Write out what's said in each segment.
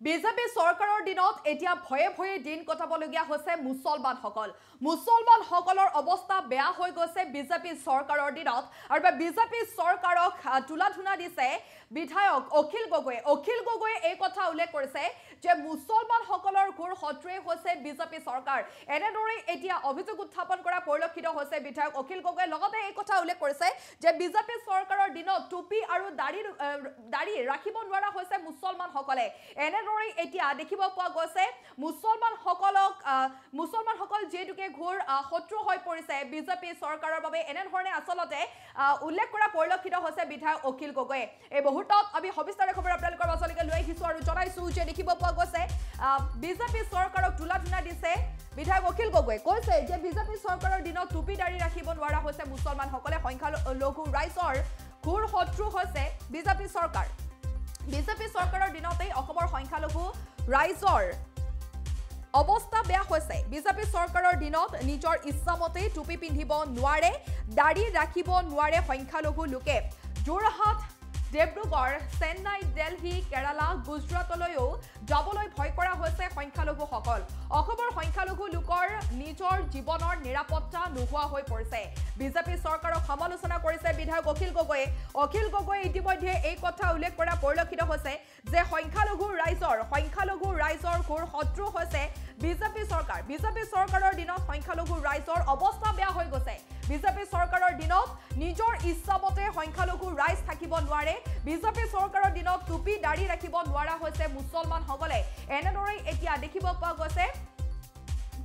BJP চৰকাৰৰ দিনত এতিয়া ভয়ে ভয়ে দিন কটাবলগীয়া হৈছে মুছলমানসকলৰ অৱস্থা বেয়া হৈ গৈছে বিজেপি চৰকাৰৰ দিনত আৰু বিজেপি চৰকাৰক তুলাধুনা দিছে বিধায়ক অখিল গগৈয়ে এই কথা উল্লেখ কৰিছে যে মুছলমানসকলৰ ঘোৰ শত্ৰুৱে হৈছে বিজেপি চৰকাৰ এনেদৰে এতিয়া অভিযোগ উত্থাপন কৰা পৰিলক্ষিত হৈছে বিধায়ক অখিল গগৈয়ে লগতে এই কথা উল্লেখ কৰিছে যে বিজেপি চৰকাৰৰ দিনত টুপি আৰু দাড়ি ৰাখিব নোৱাৰা হৈছে মুছলমানসকলে এতিয়া দেখিব পোৱা গৈছে মুছলমানসকল যেতুকে ঘোৰ শত্ৰু হৈ পৰিছে বিজেপি চৰকাৰৰ বাবে এনেধৰণে আসলতে উল্লেখ কৰা পৰিলক্ষিত হৈছে বিধায়ক অখিল গগৈয়ে এই মুহূৰ্তত আমি সবিস্তাৰে খবৰ আপোনালোকৰ মাজলৈকে লৈ আহিছো আৰু জনাইছো যে দেখিব পোৱা গৈছে বিজেপি চৰকাৰক তুলাধুনা দিছে বিধায়ক অখিল গগৈয়ে কৈছে যে বিজেপি চৰকাৰৰ দিনত টুপি দাড়ি ৰাখিব নোৱাৰা হৈছে মুছলমানসকলে সংখ্যালঘু ৰাইজৰ ঘোৰ শত্ৰু হৈছে বিজেপি চৰকাৰ বিজেপি চৰকাৰৰ দিনতেই অসমৰ সংখ্যালঘু ৰাইজৰ অৱস্থা বেয়া হৈছে বিজেপি চৰকাৰৰ দিনত নিজৰ ইচ্ছামতে টুপি পিন্ধিব নোৱাৰে দাড়ি ৰাখিব নোৱাৰে সংখ্যালঘু লোকে যোৰহাট ডিব্ৰুগড় চেন্নাই দিল্লী কেৰালা গুজৰাটলৈও যাবলৈ ভয় কৰা হৈছে সংখ্যালঘুসকল অসমৰ সংখ্যালঘু লোকৰ নিজৰ জীৱনৰ নিৰাপত্তা নোহোৱা হৈ পৰিছে বিজেপি চৰকাৰক সমালোচনা কৰিছে বিধায়ক অখিল গগৈয়ে ইতিমধ্যে এই কথা উল্লেখ কৰা পৰিলক্ষিত হৈছে যে সংখ্যালঘু ৰাইজৰ ঘোৰ শত্ৰু হৈছে বিজেপি চৰকাৰৰ দিনত সংখ্যালঘু ৰাইজৰ অৱস্থা বেয়া হৈ গৈছে বিজেপি চৰকাৰৰ দিনত নিজৰ ইচ্ছামতে সংখ্যালঘু ৰাইজ থাকিব নোৱাৰে বিজেপি চৰকাৰৰ দিনত টুপি দাড়ি ৰাখিব নোৱাৰা হৈছে মুছলমানসকলে এনেদৰে এতিয়া দেখিব পোৱা গৈছে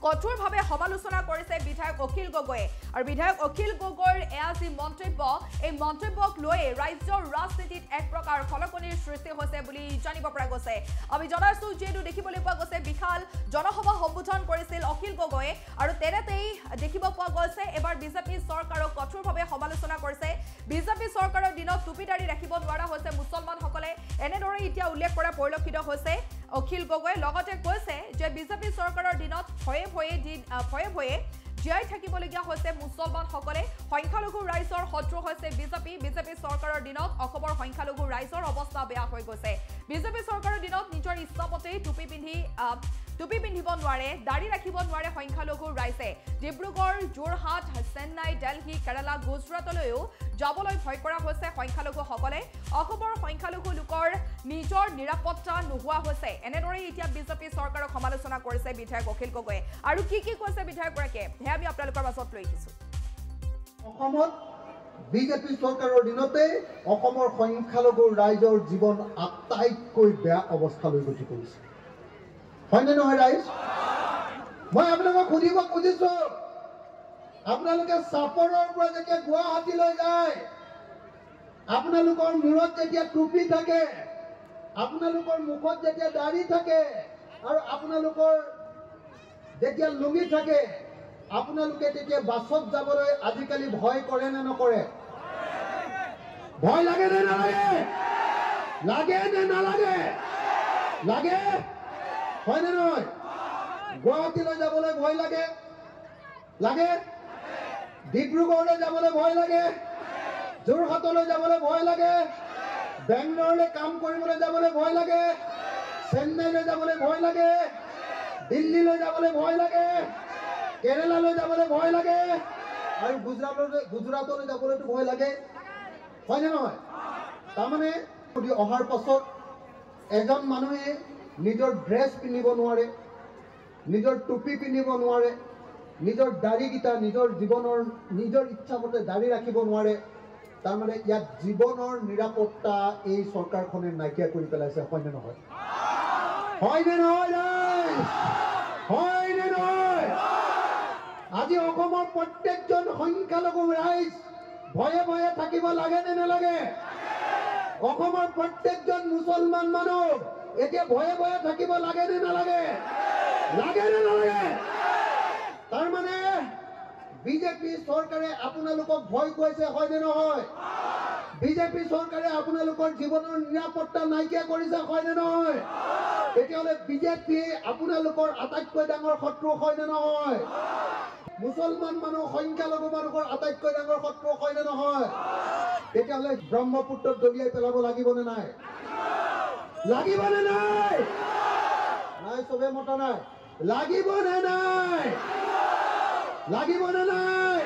কঠোৰভাৱে সমালোচনা কৰিছে বিধায়ক অখিল গগৈয়ে আৰু বিধায়ক অখিল গগৈৰ যি মন্তব্য এই মন্তব্যক লৈ ৰাজ্যৰ ৰাজনীতিত এক প্ৰকাৰ খলকনিৰ সৃষ্টি হৈছে বুলি জানিব পৰা গৈছে আমি জনাইছো যেটো দেখিবলৈ পোৱা গৈছে বিশাল জনসভা সম্বোধন কৰিছিল অখিল গগৈয়ে আৰু তেনেতেই দেখিব পোৱা গৈছে এবাৰ বিজেপি চৰকাৰক কঠোৰভাৱে সমালোচনা কৰিছে বিজেপি চৰকাৰৰ দিনত টুপি দাড়ি ৰাখিব নোৱাৰা হৈছে মুছলমানসকলে এনেদৰে এতিয়া উল্লেখ কৰা পৰিলক্ষিত হৈছে অখিল গগৈয়ে লগতে কৈছে যে বিজেপি চৰকাৰৰ দিনত ভয়ে ভয়ে জীয়াই থাকিবলগীয়া হৈছে মুছলমানসকলে সংখ্যালঘু ৰাইজৰ শত্ৰু হৈছে বিজেপি চৰকাৰৰ দিনত অসমৰ সংখ্যালঘু ৰাইজৰ অৱস্থা বেয়া হৈ গৈছে বিজেপি চৰকাৰৰ দিনত নিজৰ ইচ্ছামতে টুপি পিন্ধিব নোৱাৰে দাড়ি ৰাখিব নোৱাৰে সংখ্যালঘু ৰাইজে ডিব্ৰুগড় যোৰহাট চেন্নাই দিল্লী কেৰালা গুজৰাটলৈও যাবলৈ ভয় কৰা হৈছে সংখ্যালঘুসকলে অসমৰ সংখ্যালঘু লোকৰ নিজৰ নিৰাপত্তা নোহোৱা হৈছে এনেদৰে এতিয়া বিজেপি চৰকাৰক সমালোচনা কৰিছে বিধায়ক অখিল গগৈয়ে আৰু কি কৈছে বিধায়কগৰাকীয়ে হে আমি আপোনালোকৰ মাজত লৈ আহিছো অসমত বিজেপি চৰকাৰৰ দিনতে অসমৰ সংখ্যালঘু ৰাইজৰ জীৱন আটাইতকৈ বেয়া অৱস্থালৈ গতি কৰিছে হয়নে নহয় ৰাইজ মই আপোনালোকক সুধিব খুজিছো আপোনালোকে চাপৰৰ পৰা যেতিয়া গুৱাহাটীলৈ যায় আপোনালোকৰ মূৰত যেতিয়া টুপি থাকে আপোনালোকৰ মুখত যেতিয়া দাড়ি থাকে আৰু আপোনালোকৰ যেতিয়া লুঙি থাকে আপোনালোকে তেতিয়া বাছত যাবলৈ আজিকালি ভয় কৰে নে নকৰে ভয় লাগে নে নালাগে লাগে হয় নে নহয় গুৱাহাটীলৈ যাবলৈ ভয় লাগে ডিব্ৰুগড়লৈ যাবলৈ ভয় লাগে যোৰহাটলৈ যাবলৈ ভয় লাগে বেংগলৰলৈ কাম কৰিবলৈ যাবলৈ ভয় লাগে চেন্নাইলৈ যাবলৈ ভয় লাগে দিল্লীলৈ যাবলৈ ভয় লাগে কেৰালালৈ যাবলৈ ভয় লাগে আৰু গুজৰাটলৈ যাবলৈতো ভয় লাগে হয়নে নহয় তাৰমানে অহাৰ পাছত এজন মানুহে নিজৰ ড্ৰেছ পিন্ধিব নোৱাৰে নিজৰ টুপি পিন্ধিব নোৱাৰে নিজৰ দাড়িকেইটা নিজৰ জীৱনৰ নিজৰ ইচ্ছামতে দাড়ি ৰাখিব নোৱাৰে তাৰমানে ইয়াত জীৱনৰ নিৰাপত্তা এই চৰকাৰখনে নাইকিয়া কৰি পেলাইছে হয়নে নহয় আজি অসমৰ প্ৰত্যেকজন সংখ্যালঘু ৰাইজ ভয়ে ভয়ে থাকিব লাগে নে নালাগে অসমৰ প্ৰত্যেকজন মুছলমান মানুহ এতিয়া ভয়ে ভয়ে থাকিব লাগে নে নালাগে তাৰমানে বিজেপি চৰকাৰে আপোনালোকক ভয় খুৱাইছে হয়নে নহয় বিজেপি চৰকাৰে আপোনালোকৰ জীৱনৰ নিৰাপত্তা নাইকিয়া কৰিছে হয়নে নহয় তেতিয়াহ'লে বিজেপিয়ে আপোনালোকৰ আটাইতকৈ ডাঙৰ শত্ৰু হয়নে নহয় মুছলমান মানুহ সংখ্যালঘু মানুহৰ আটাইতকৈ ডাঙৰ শত্ৰু হয়নে নহয় তেতিয়াহ'লে ব্ৰহ্মপুত্ৰত দলিয়াই পেলাব লাগিবনে নাই চবে মতা নাই লাগিব নে নাই লাগিব নে নাই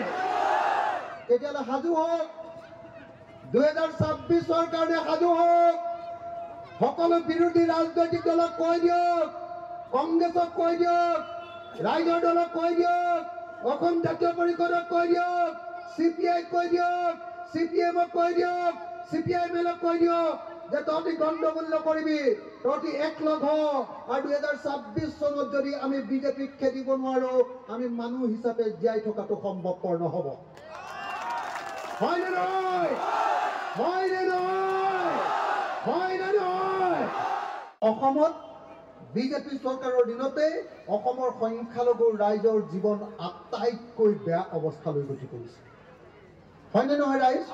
তেতিয়াহ'লে সাজু হওক 2026ৰ কাৰণে সাজু হওক সকলো বিৰোধী ৰাজনৈতিক দলক কৈ দিয়ক কংগ্ৰেছক কৈ দিয়ক ৰাইজৰ দলক কৈ দিয়ক অসম জাতীয় পৰিষদক কৈ দিয়ক CPI কৈ দিয়ক CPM কৈ দিয়ক CPIM কৈ দিয়ক যে তহঁতি গণ্ডগোল নকৰিবি তহঁতি একলগ হ আৰু 2026 চনত যদি আমি বিজেপিক খেদিব নোৱাৰো আমি মানুহ হিচাপে জীয়াই থকাটো সম্ভৱপৰ নহ'ব হয় নে নহয় হয় নে নহয় হয় নে নহয় অসমত বিজেপি চৰকাৰৰ দিনতে অসমৰ সংখ্যালঘু ৰাইজৰ জীৱন আটাইতকৈ বেয়া অৱস্থালৈ গতি কৰিছে হয় নে নহয় ৰাইজ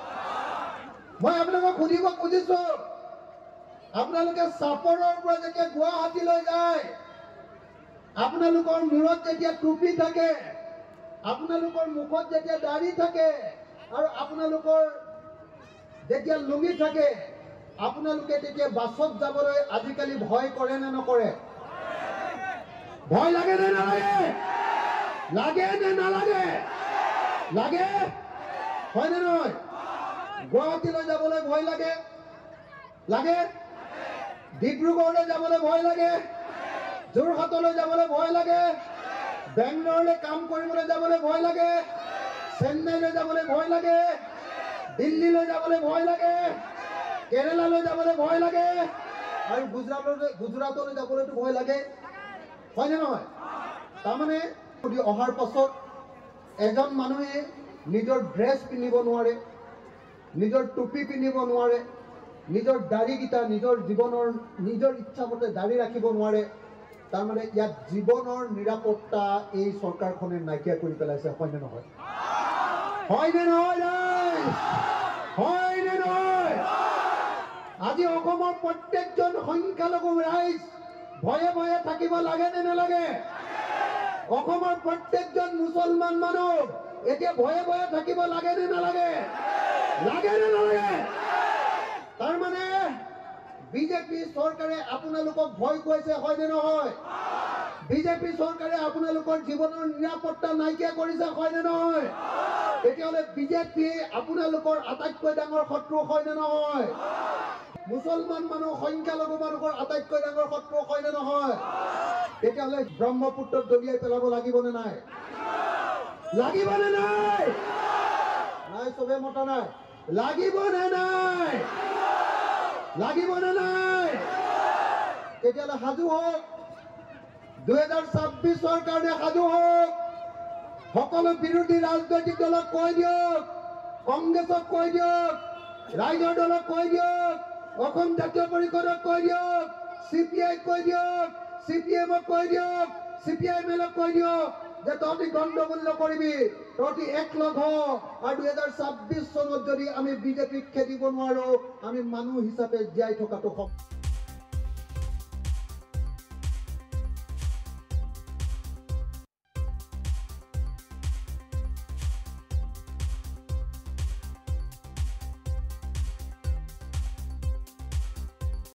মই আপোনালোকক সুধিব খুজিছো আপোনালোকে চাপৰৰ পৰা যেতিয়া গুৱাহাটীলৈ যায় আপোনালোকৰ মূৰত যেতিয়া টুপি থাকে আপোনালোকৰ মুখত যেতিয়া দাড়ি থাকে আৰু আপোনালোকৰ যেতিয়া লুঙি থাকে আপোনালোকে তেতিয়া বাছত যাবলৈ আজিকালি ভয় কৰে নে নকৰে ভয় লাগে নে নালাগে লাগে নে নালাগে লাগে হয় নে নহয় গুৱাহাটীলৈ যাবলৈ ভয় লাগে লাগে ডিব্ৰুগড়লৈ যাবলৈ ভয় লাগে যোৰহাটলৈ যাবলৈ ভয় লাগে বেংগলৰলৈ কাম কৰিবলৈ যাবলৈ ভয় লাগে চেন্নাইলৈ যাবলৈ ভয় লাগে দিল্লীলৈ যাবলৈ ভয় লাগে কেৰেলালৈ যাবলৈ ভয় লাগে আৰু গুজৰাটলৈ যাবলৈতো ভয় লাগে হয় নে নহয় তাৰমানে অহাৰ পাছত এজন মানুহে নিজৰ ড্ৰেছ পিন্ধিব নোৱাৰে নিজৰ টুপি পিন্ধিব নোৱাৰে নিজৰ দাড়িকেইটা নিজৰ জীৱনৰ নিজৰ ইচ্ছামতে দাড়ি ৰাখিব নোৱাৰে তাৰমানে ইয়াত জীৱনৰ নিৰাপত্তা এই চৰকাৰখনে নাইকিয়া কৰি পেলাইছে হয় নে নহয় হয় নে নহয় হয় নে নহয় আজি অসমৰ প্ৰত্যেকজন সংখ্যালঘু ৰাইজ ভয়ে ভয়ে থাকিব লাগে নে নালাগে অসমৰ প্ৰত্যেকজন মুছলমান মানুহ এতিয়া ভয়ে ভয়ে থাকিব লাগে নে নালাগে লাগে নে নালাগে তাৰমানে বিজেপি চৰকাৰে আপোনালোকক ভয় খুৱাইছে হয় নে নহয় বিজেপি চৰকাৰে আপোনালোকৰ জীৱনৰ নিৰাপত্তা নাইকিয়া কৰিছে হয় নে নহয় তেতিয়াহ'লে বিজেপিয়ে আপোনালোকৰ আটাইতকৈ ডাঙৰ শত্ৰু হয় নে নহয় মুছলমান মানুহ সংখ্যালঘু মানুহৰ আটাইতকৈ ডাঙৰ শত্ৰু হয় নে নহয় তেতিয়াহ'লে ব্ৰহ্মপুত্ৰত দলিয়াই পেলাব লাগিব নে নাই লাগিব নে নাই নাই চবে মতা নাই লাগিব নে নাই লাগিব নে নাই তেতিয়াহ'লে সাজু হওক 2026ৰ কাৰণে সাজু হওক সকলো বিৰোধী ৰাজনৈতিক দলক কৈ দিয়ক কংগ্ৰেছক কৈ দিয়ক ৰাইজৰ দলক কৈ দিয়ক অসম জাতীয় পৰিষদক কৈ দিয়ক CPI কৈ দিয়ক CPM কৈ দিয়ক CPIM কৈ দিয়ক যে তহঁতি গণ্ডগোল নকৰিবি তহঁতি একলগ হ আৰু 2026 চনত যদি আমি বিজেপিক খেদিব নোৱাৰো আমি মানুহ হিচাপে জীয়াই থকাটো